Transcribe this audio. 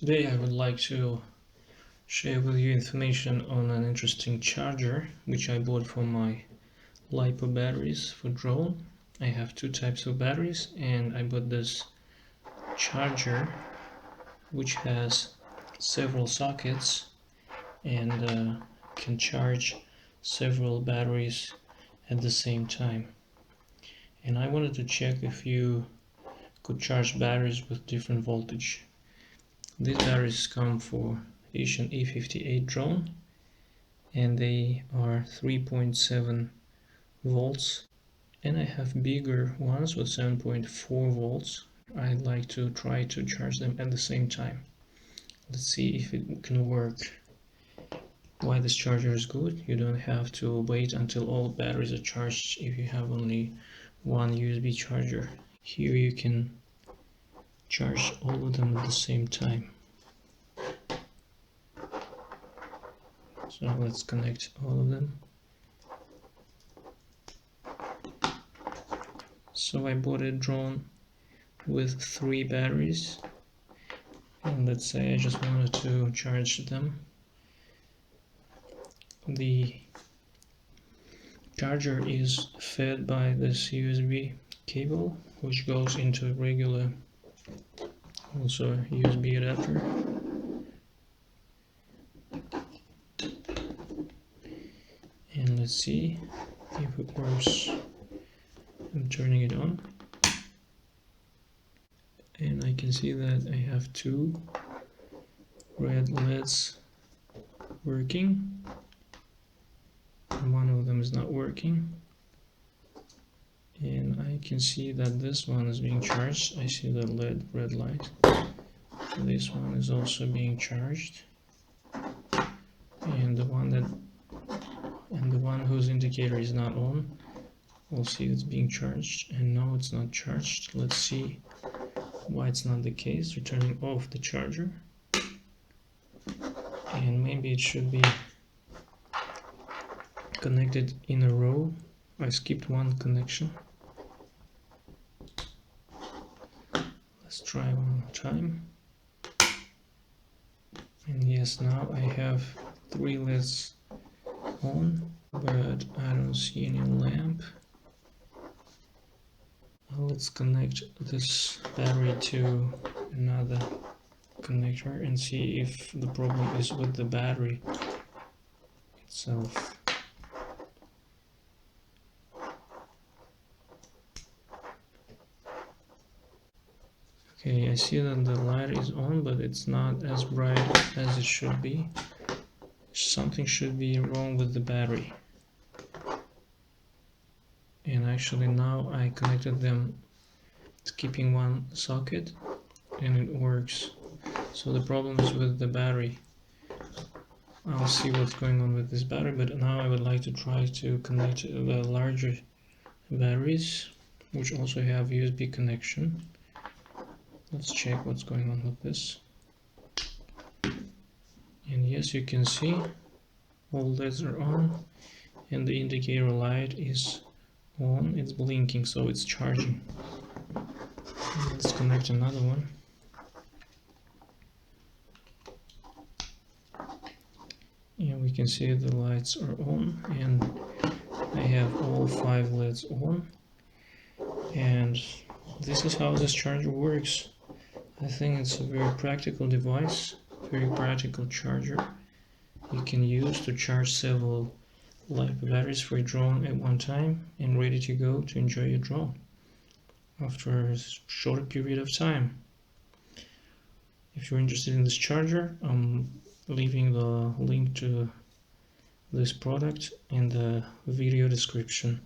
Today I would like to share with you information on an interesting charger which I bought for my LiPo batteries for drone. I have two types of batteries and I bought this charger which has several sockets and can charge several batteries at the same time. And I wanted to check if you could charge batteries with different voltage. These batteries come for Eachine E58 drone and they are 3.7 volts, and I have bigger ones with 7.4 volts. I'd like to try to charge them at the same time. Let's see if it can work. Why this charger is good: you don't have to wait until all batteries are charged if you have only one USB charger. Here you can charge all of them at the same time. So let's connect all of them. So I bought a drone with 3 batteries, and let's say I just wanted to charge them. The charger is fed by this USB cable which goes into a regular also USB adapter. And let's see if it works. I'm turning it on and I can see that I have 2 red LEDs working and one of them is not working, and I can see that this one is being charged. I see the red light. This one is also being charged, and the one whose indicator is not on, we'll see it's being charged, and no, it's not charged. Let's see why it's not the case. We're turning off the charger, and maybe it should be connected in a row. I skipped one connection. Let's try one more time. And yes, now I have 3 LEDs on, but I don't see any lamp. Let's connect this battery to another connector and see if the problem is with the battery itself. Okay, I see that the light is on, but it's not as bright as it should be. Something should be wrong with the battery. And actually now I connected them, skipping one socket, and it works. So the problem is with the battery. I'll see what's going on with this battery, but now I would like to try to connect the larger batteries which also have USB connection. Let's check what's going on with this. And yes, you can see all LEDs are on and the indicator light is on. It's blinking, so it's charging. Let's connect another one. And we can see the lights are on, and I have all 5 LEDs on. And this is how this charger works. I think it's a very practical device, very practical charger you can use to charge several LiPo batteries for your drone at one time and ready to go to enjoy your drone after a short period of time. If you're interested in this charger, I'm leaving the link to this product in the video description.